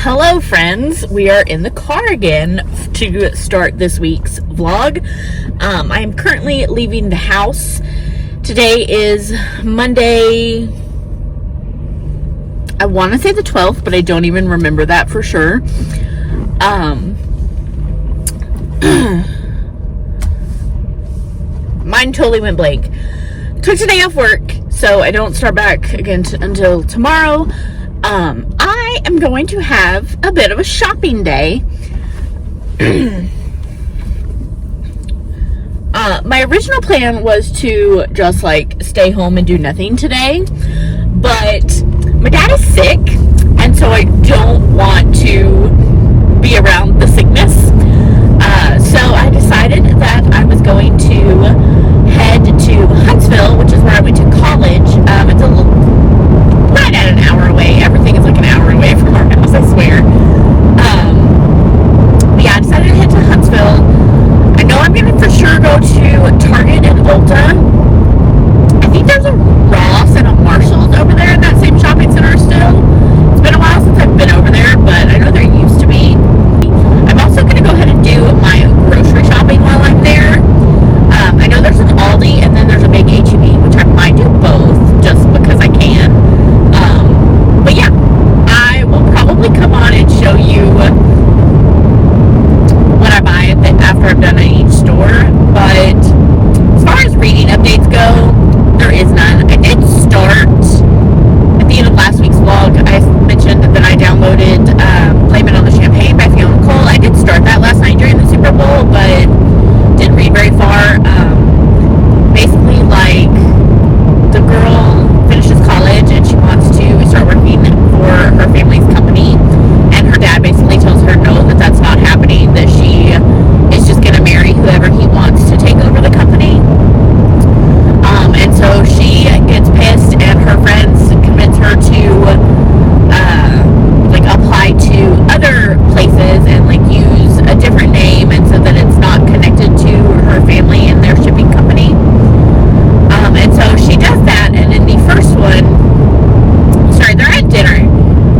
Hello friends, we are in the car again to start this week's vlog. I am currently leaving the house. Today is Monday, I want to say the 12th, but I don't even remember that for sure. Mine totally went blank. Took today off work, so I don't start back again until tomorrow. I am going to have a bit of a shopping day. My original plan was to just like stay home and do nothing today, but my dad is sick, and so I don't want to be around the sickness. So I decided that I was going to head to Huntsville, which is where I went to college. It's a little right at an hour away. Everything is like an hour away from our house, I swear. But yeah, I decided to head to Huntsville. I know I'm gonna for sure go to Target and Ulta. I think there's a Ross and a Marshalls over there in that same shopping center still. It's been a while since I've been over there, but I know there used to be. I'm also gonna go ahead and do my grocery shopping while I'm there. I know there's an Aldi and then there's a big H-E-B, which I might do both just because I can. But yeah, I will probably come on and show you what I buy after I'm done at each store. But as far as reading updates go, there is none. I did start at the end of last week's vlog. I mentioned that I downloaded Blame It on the Champagne by Fiona Cole. I did start that last night during the Super Bowl, but didn't read very far. Basically, like, the girl finishes college and she wants to start working for her family's company, and her dad basically tells her no, that's not happening, that she is just going to marry whoever he wants to take over the company. And so she gets pissed, and her friends convince her to like apply to other places and like use a different name, and so that it's not connected to her family and their shipping company. And so she does that, and in the first one, they're at dinner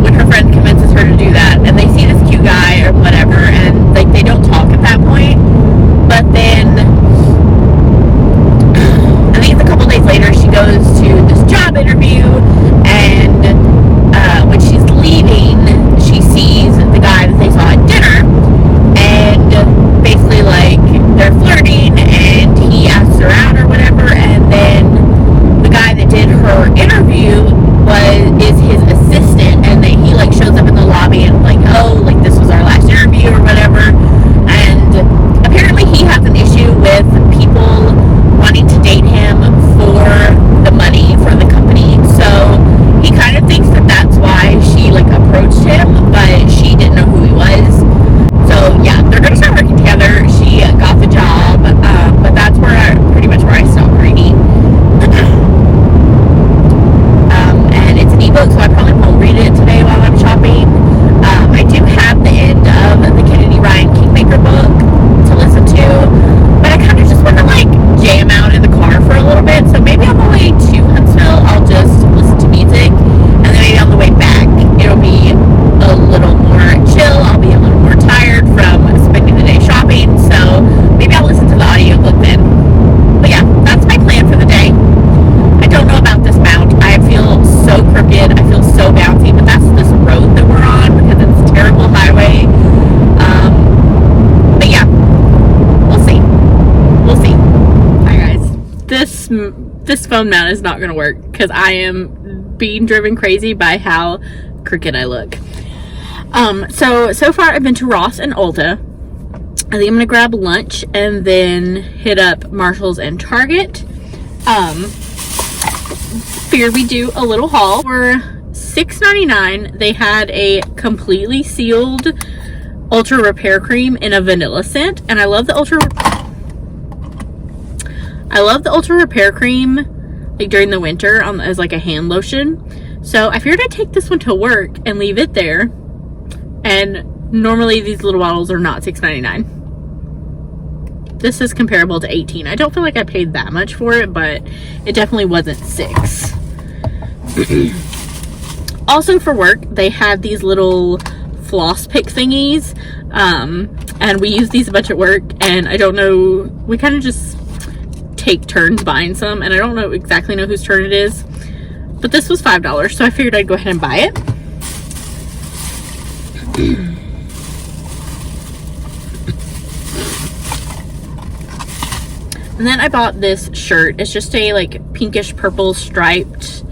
when her friend convinces her to do that, and they see this cute guy or whatever, and like they don't talk at that point. But then I think it's a couple days later, she goes to this job interview, and when she's leaving, she sees the guy that they saw at dinner, and basically like they're flirting, and he asks her out or whatever, and then the guy that did her interview is his assistant, and then he like shows up in the lobby and like, oh, like this was our last interview or whatever. And apparently he has an issue with people wanting to date him for the money for the company, so he kind of thinks that that's why she like approached him, but she didn't know who he was. So yeah, they're gonna start working together. She got the job, but that's where pretty much where I stopped reading. And it's an ebook, so I probably won't read it today while I'm shopping. I do have the end of the Kennedy Ryan Kingmaker book to listen to, but I kind of just want to like jam out in the car for a little bit. So maybe on the way to Huntsville, I'll just listen to music, and then maybe on the way back, it'll be a little more chill. I'll be a little more tired from spending the day shopping, so maybe I'll listen to the audiobook then. But yeah, that's my plan for the day. I don't know about this mount. I feel so crooked. I feel so bouncy, but that's this road that we're on because it's a terrible highway. But yeah, we'll see. We'll see. Hi guys. This phone mount is not going to work because I am being driven crazy by how crooked I look. So far I've been to Ross and Ulta. I think I'm gonna grab lunch and then hit up Marshalls and Target. Figured we do a little haul. For $6.99 they had a completely sealed Ultra Repair Cream in a vanilla scent, and I love the Ultra Repair Cream like during the winter as like a hand lotion. So I figured I'd take this one to work and leave it there. And normally these little bottles are not $6.99. This is comparable to $18. I don't feel like I paid that much for it, but it definitely wasn't $6. Also for work, they had these little floss pick thingies, and we use these a bunch at work, and I don't know, we kind of just take turns buying some, and I don't know exactly whose turn it is, but this was $5, so I figured I'd go ahead and buy it. And then I bought this shirt. It's just a like pinkish purple striped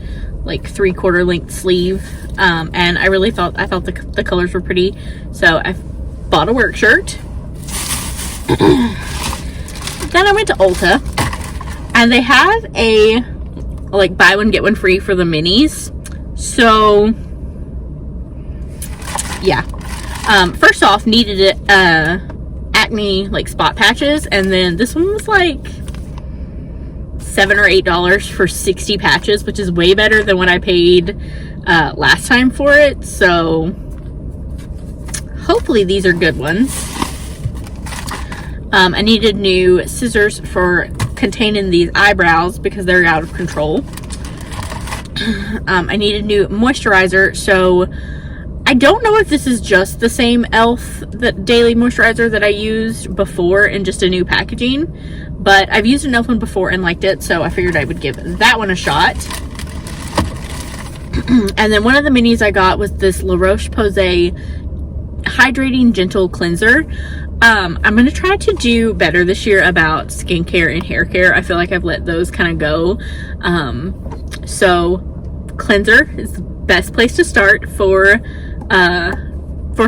like 3/4 length sleeve, and I thought the colors were pretty, so I bought a work shirt. Then I went to Ulta, and they have a like buy one get one free for the minis. So yeah, first off, needed acne like spot patches, and then this one was like $7 or $8 for 60 patches, which is way better than what I paid last time for it. So hopefully these are good ones. I needed new scissors for containing these eyebrows because they're out of control. I needed new moisturizer, so I don't know if this is just the same e.l.f. the daily moisturizer that I used before in just a new packaging, but I've used an e.l.f. one before and liked it, so I figured I would give that one a shot. And then one of the minis I got was this La Roche-Posay Hydrating Gentle Cleanser. I'm going to try to do better this year about skincare and hair care. I feel like I've let those kind of go. So cleanser is the best place to start for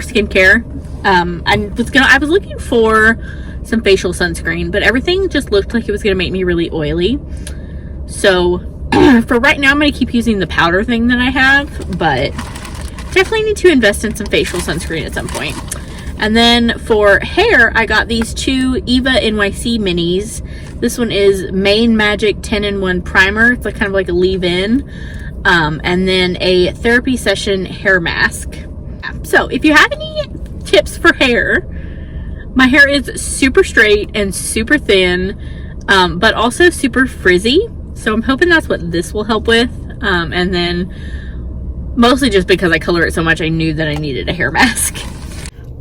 skincare. I was looking for some facial sunscreen, but everything just looked like it was going to make me really oily. So for right now, I'm going to keep using the powder thing that I have, but definitely need to invest in some facial sunscreen at some point. And then for hair, I got these two Eva NYC minis. This one is Main Magic 10-in-1 Primer. It's like kind of like a leave-in. And then a therapy session hair mask. So if you have any tips for hair, my hair is super straight and super thin, but also super frizzy. So I'm hoping that's what this will help with. And then mostly just because I color it so much, I knew that I needed a hair mask.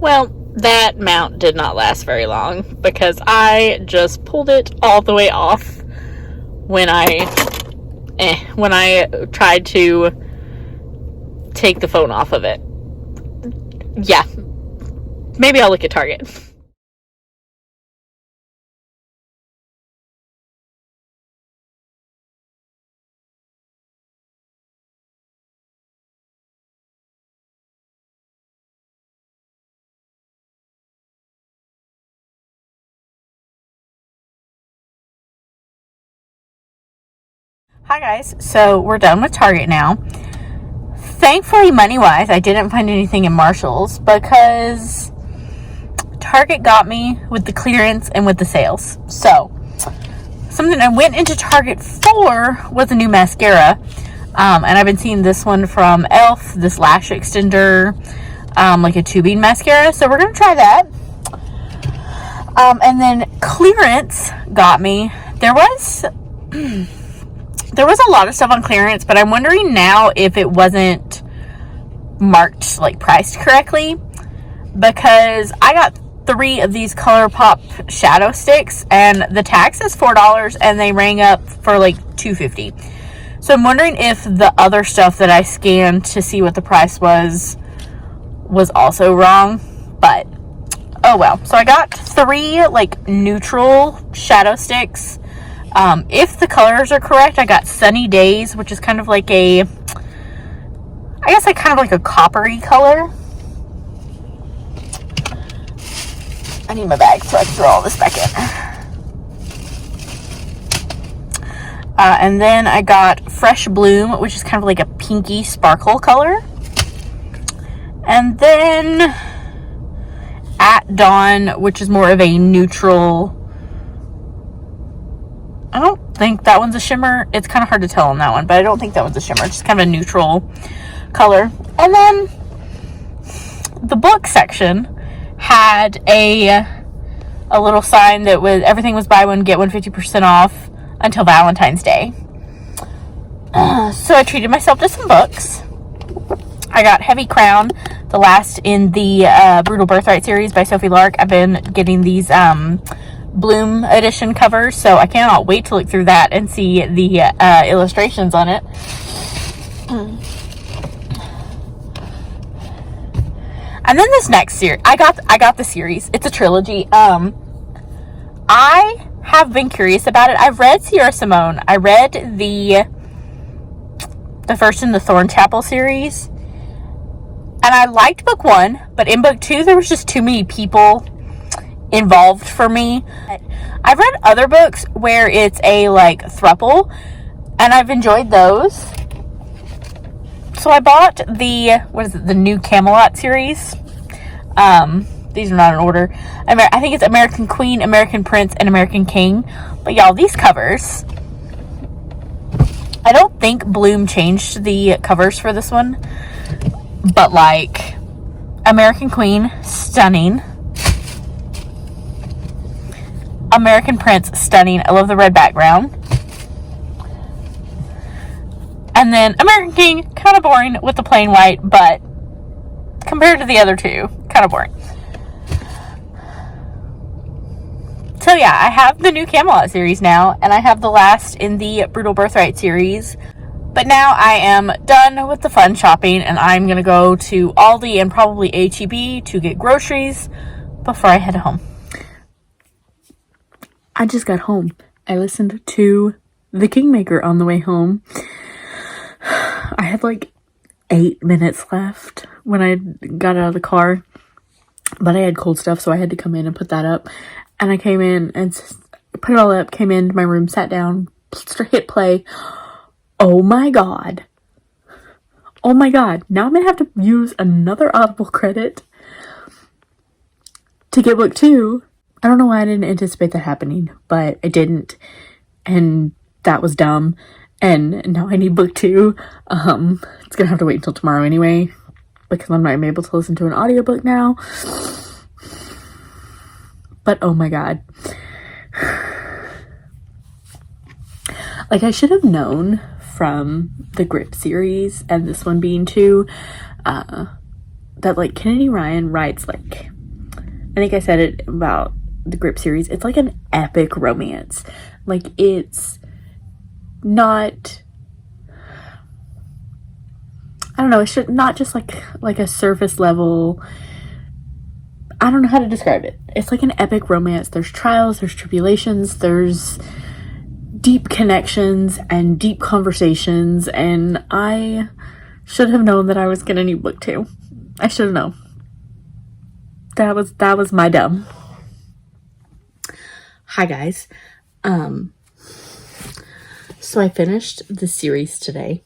Well, that mount did not last very long because I just pulled it all the way off when I tried to take the phone off of it. Yeah, maybe I'll look at Target. Hi guys, so we're done with Target now. Thankfully, money-wise, I didn't find anything in Marshall's because Target got me with the clearance and with the sales. So, something I went into Target for was a new mascara. And I've been seeing this one from e.l.f., this lash extender, like a tubing mascara. So we're going to try that. And then clearance got me. There was a lot of stuff on clearance, but I'm wondering now if it wasn't marked, like priced correctly, because I got 3 of these ColourPop shadow sticks and the tag says $4 and they rang up for like $2.50. So I'm wondering if the other stuff that I scanned to see what the price was also wrong, but oh well. So I got 3 like neutral shadow sticks. If the colors are correct, I got Sunny Days, which is kind of like a coppery color. I need my bag so I can throw all this back in. And then I got Fresh Bloom, which is kind of like a pinky sparkle color. And then At Dawn, which is more of a neutral. I don't think that one's a shimmer. It's kind of hard to tell on that one, but I don't think that one's a shimmer. It's just kind of a neutral color. And then the book section had a little sign that was everything was buy one get one 50% off until Valentine's Day. So I treated myself to some books. I got Heavy Crown the last in the Brutal Birthright series by Sophie Lark. I've been getting these Bloom edition covers, so I cannot wait to look through that and see the illustrations on it. And then this next series, I got the series. It's a trilogy. I have been curious about it. I've read Sierra Simone. I read the first in the Thornchapel series, and I liked book 1, but in book 2 there was just too many people involved for me. I've read other books where it's a like throuple, and I've enjoyed those. So I bought the new Camelot series. These are not in order. I think it's American Queen, American Prince, and American King. But y'all, these covers, I don't think Bloom changed the covers for this one, but like American Queen, stunning. American Prince, stunning. I love the red background. And then American King, kind of boring with the plain white, but compared to the other two, kind of boring. So yeah, I have the new Camelot series now, and I have the last in the Brutal Birthright series. But now I am done with the fun shopping, and I'm going to go to Aldi and probably H-E-B to get groceries before I head home. I just got home. I listened to The Kingmaker on the way home. I had like 8 minutes left when I got out of the car, but I had cold stuff, so I had to come in and put that up. And I came in and put it all up, came into my room, sat down, hit play. Oh my god. Oh my god. Now I'm going to have to use another Audible credit to get book 2. I don't know why I didn't anticipate that happening, but I didn't. And that was dumb. And now I need book 2. It's going to have to wait until tomorrow anyway, because I'm not even able to listen to an audiobook now. But oh my god. Like, I should have known from the Grip series and this one being 2, that like Kennedy Ryan writes, like, I think I said it about the Grip series, it's like an epic romance. Like, it's not, I don't know, it should not just like a surface level, I don't know how to describe it. It's like an epic romance. There's trials, there's tribulations, there's deep connections and deep conversations, and I should have known that I was gonna need book 2. I should have known. That was my dumb. Hi guys. So I finished the series today.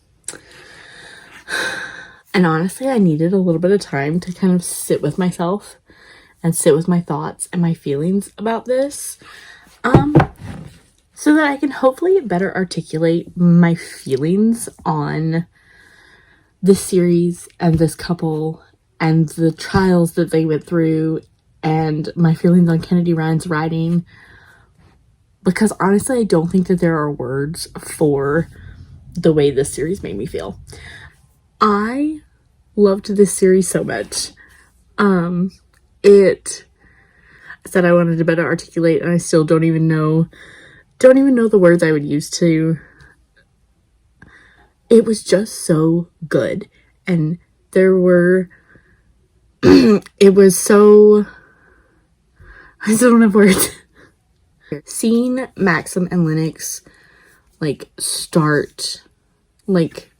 And honestly, I needed a little bit of time to kind of sit with myself and sit with my thoughts and my feelings about this. So that I can hopefully better articulate my feelings on this series and this couple and the trials that they went through and my feelings on Kennedy Ryan's writing. Because honestly, I don't think that there are words for the way this series made me feel. I loved this series so much. It said I wanted to better articulate, and I still don't even know the words I would use to. It was just so good, and there were it was so, I still don't have words. Seeing Maxim and Lennox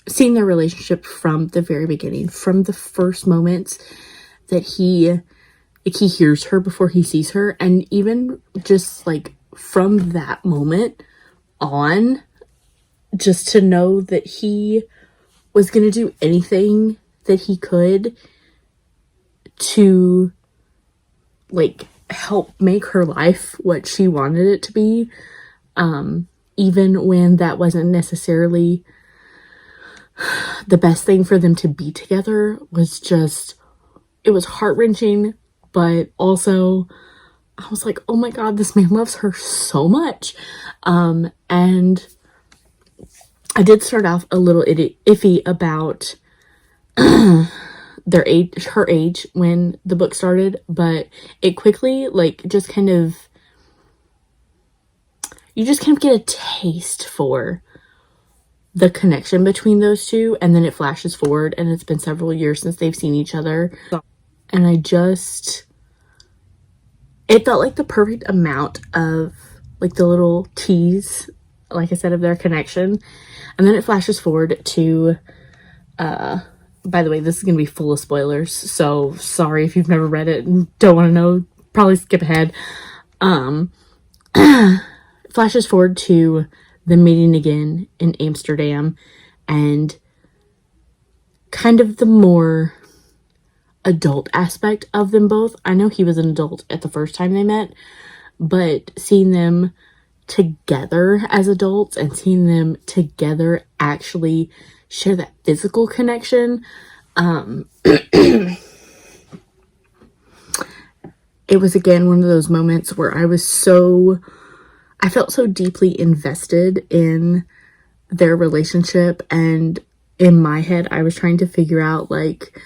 seeing their relationship from the very beginning, from the first moments that he hears her before he sees her, and even just from that moment on, just to know that he was gonna do anything that he could to help make her life what she wanted it to be, even when that wasn't necessarily the best thing for them to be together, was just, it was heart-wrenching. But also I was like, oh my god, this man loves her so much. And I did start off a little iffy about their age, her age when the book started, but it quickly, like, just kind of, you just kind of get a taste for the connection between those two, and then it flashes forward, and it's been several years since they've seen each other, and it felt like the perfect amount of, like, the little tease, like I said, of their connection, and then it flashes forward to, by the way, this is going to be full of spoilers, so sorry if you've never read it and don't want to know, probably skip ahead. Flashes forward to them meeting again in Amsterdam, and kind of the more adult aspect of them both. I know he was an adult at the first time they met, but seeing them together as adults and seeing them together actually share that physical connection, it was again one of those moments where I felt so deeply invested in their relationship, and in my head I was trying to figure out, like,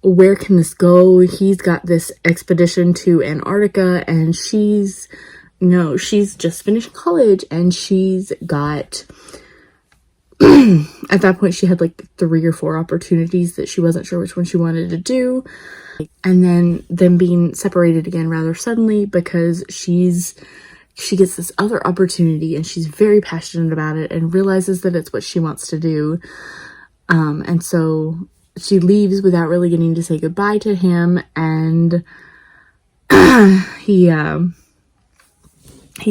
where can this go? He's got this expedition to Antarctica, and she's just finished college, and she's got at that point she had like 3 or 4 opportunities that she wasn't sure which one she wanted to do, and then them being separated again rather suddenly because she gets this other opportunity and she's very passionate about it and realizes that it's what she wants to do, and so she leaves without really getting to say goodbye to him, and he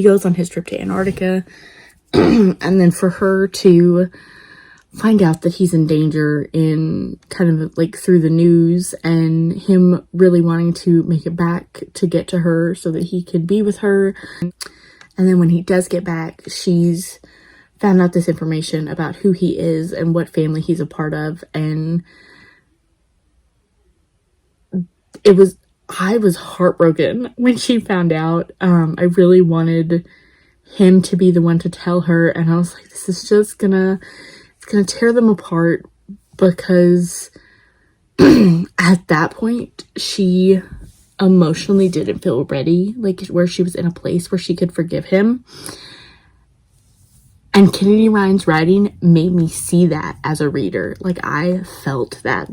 goes on his trip to Antarctica, and then for her to find out that he's in danger in kind of like through the news, and him really wanting to make it back to get to her so that he could be with her. And then when he does get back, she's found out this information about who he is and what family he's a part of, and I was heartbroken when she found out. I really wanted him to be the one to tell her, and I was like, this is just gonna tear them apart, because at that point she emotionally didn't feel ready, like where she was in a place where she could forgive him. And Kennedy Ryan's writing made me see that as a reader. Like, I felt that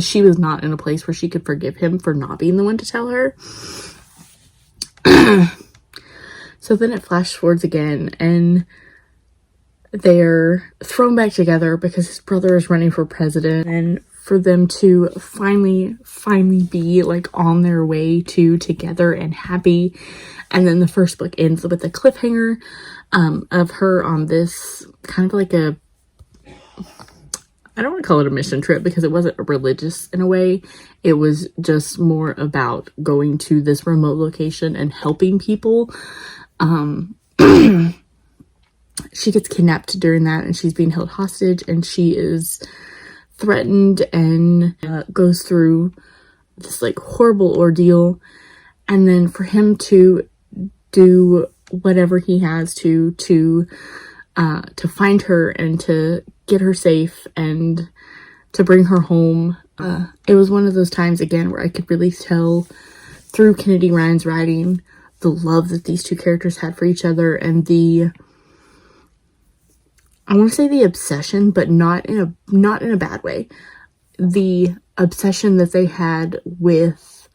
she was not in a place where she could forgive him for not being the one to tell her. So then it flashed forwards again, and they're thrown back together because his brother is running for president, and for them to finally be like on their way to together and happy. And then the first book ends with a cliffhanger of her on this kind of like I don't want to call it a mission trip because it wasn't religious in a way. It was just more about going to this remote location and helping people. She gets kidnapped during that, and she's being held hostage, and she is threatened and goes through this like horrible ordeal. And then for him to do whatever he has to find her and to get her safe and to bring her home, it was one of those times again where I could really tell through Kennedy Ryan's writing the love that these two characters had for each other, and I want to say the obsession, but not in a bad way. The obsession that they had with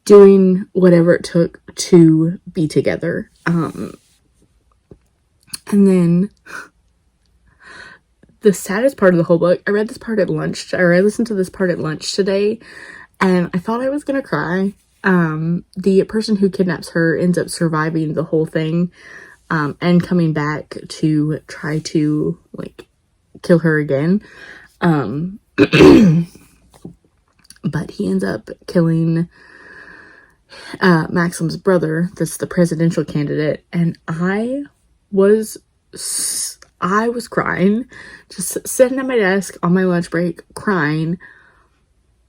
doing whatever it took to be together. And then the saddest part of the whole book, I listened to this part at lunch today, and I thought I was gonna cry. The person who kidnaps her ends up surviving the whole thing, and coming back to try to like kill her again. But he ends up killing Maxim's brother, that's the presidential candidate, and I was crying, just sitting at my desk on my lunch break crying,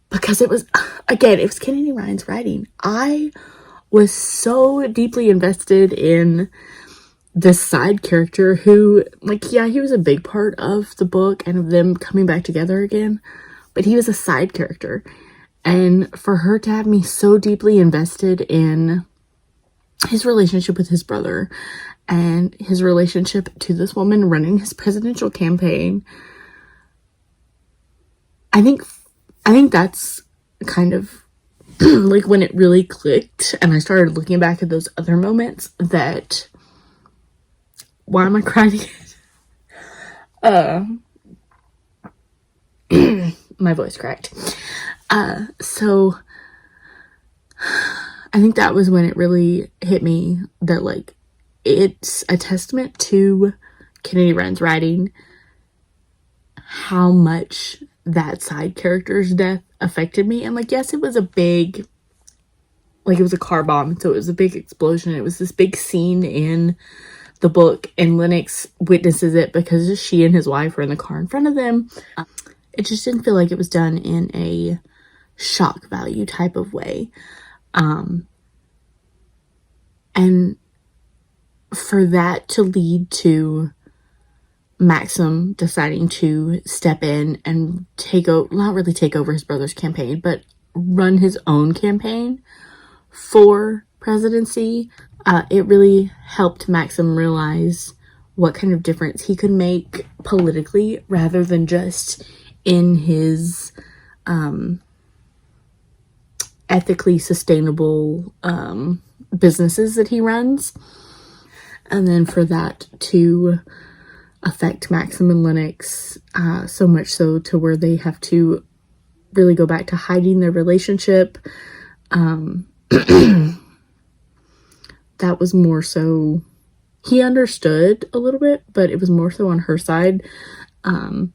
because it was Kennedy Ryan's writing. I was so deeply invested in this side character who, like, yeah, he was a big part of the book and of them coming back together again, but he was a side character. And for her to have me so deeply invested in his relationship with his brother and his relationship to this woman running his presidential campaign, I think that's kind of like when it really clicked and I started looking back at those other moments that, why am I crying again? My voice cracked. So I think that was when it really hit me that, like, it's a testament to Kennedy Ryan's writing how much that side character's death affected me. And, like, yes, it was a big, like, it was a car bomb, so it was a big explosion. It was this big scene in the book, and Lennox witnesses it because she and his wife were in the car in front of them. It just didn't feel like it was done in a shock value type of way. And for that to lead to Maxim deciding to step in and not really take over his brother's campaign, but run his own campaign for presidency, it really helped Maxim realize what kind of difference he could make politically rather than just in his ethically sustainable businesses that he runs. And then for that to affect Maxim and Lennox so much so to where they have to really go back to hiding their relationship. That was more so, he understood a little bit, but it was more so on her side. And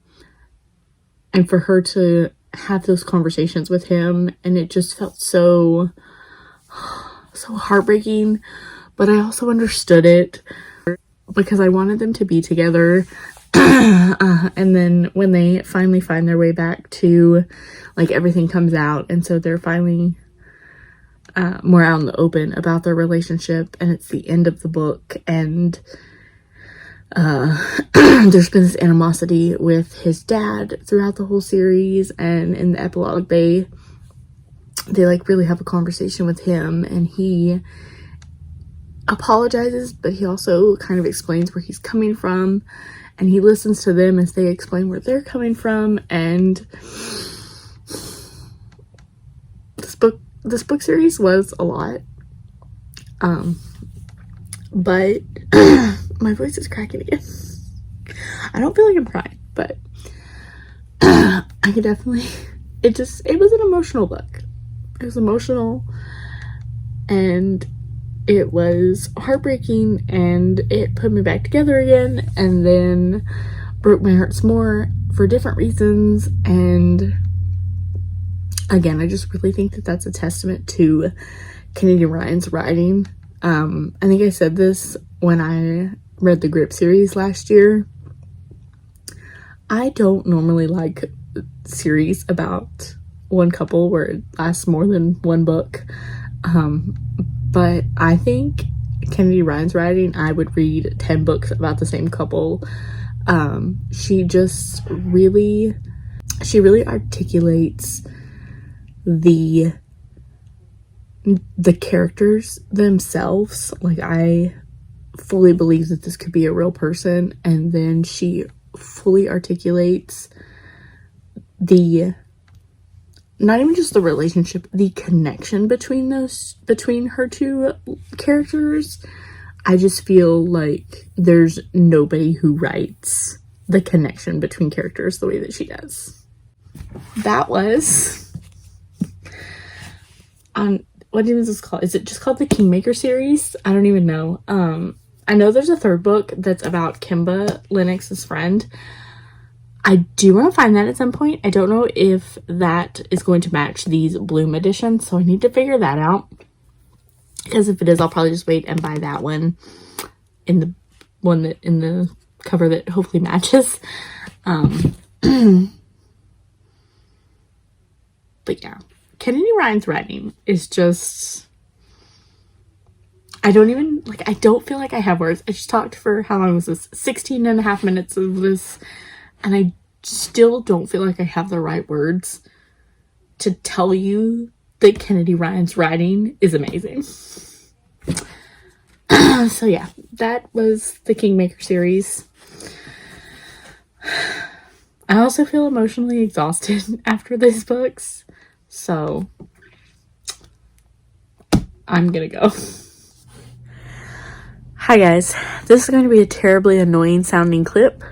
for her to have those conversations with him, and it just felt so heartbreaking, but I also understood it because I wanted them to be together. And then when they finally find their way back to, like, everything comes out, and so they're finally more out in the open about their relationship, and it's the end of the book, and there's been this animosity with his dad throughout the whole series, and in the epilogue they like really have a conversation with him, and he apologizes, but he also kind of explains where he's coming from, and he listens to them as they explain where they're coming from. And this book series was a lot, but my voice is cracking again. I don't feel like I'm crying, but I can definitely, it was an emotional book. It was emotional, and it was heartbreaking, and it put me back together again, and then broke my heart some more for different reasons. And again, I just really think that that's a testament to Kennedy Ryan's writing. I think I said this when I read the Grip series last year. I don't normally like series about one couple where it lasts more than one book. But I think Kennedy Ryan's writing, I would read 10 books about the same couple. She really articulates the characters themselves. Like, I fully believe that this could be a real person, and then she fully articulates not even just the relationship, the connection between her two characters. I just feel like there's nobody who writes the connection between characters the way that she does. That was what is this called? Is it just called the Kingmaker series? I don't even know. I know there's a third book that's about Kimba, Lennox's friend. I do want to find that at some point. I don't know if that is going to match these Bloom editions, so I need to figure that out. Because if it is, I'll probably just wait and buy that one in the cover that hopefully matches. But yeah, Kennedy Ryan's writing is just, I don't even, like, I don't feel like I have words. I just talked for, how long was this? 16 and a half minutes of this, and I still don't feel like I have the right words to tell you that Kennedy Ryan's writing is amazing. So yeah, that was the Kingmaker series. I also feel emotionally exhausted after these books, so I'm gonna go. Hi guys, this is going to be a terribly annoying sounding clip.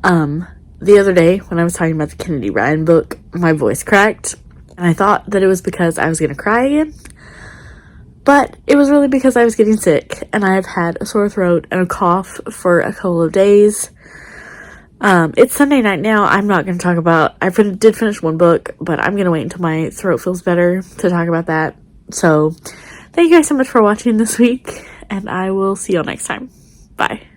The other day when I was talking about the Kennedy Ryan book, my voice cracked, and I thought that it was because I was gonna cry again, but it was really because I was getting sick, and I've had a sore throat and a cough for a couple of days. It's Sunday night now. I'm not going to talk about, did finish one book, but I'm going to wait until my throat feels better to talk about that. So, thank you guys so much for watching this week, and I will see y'all next time. Bye.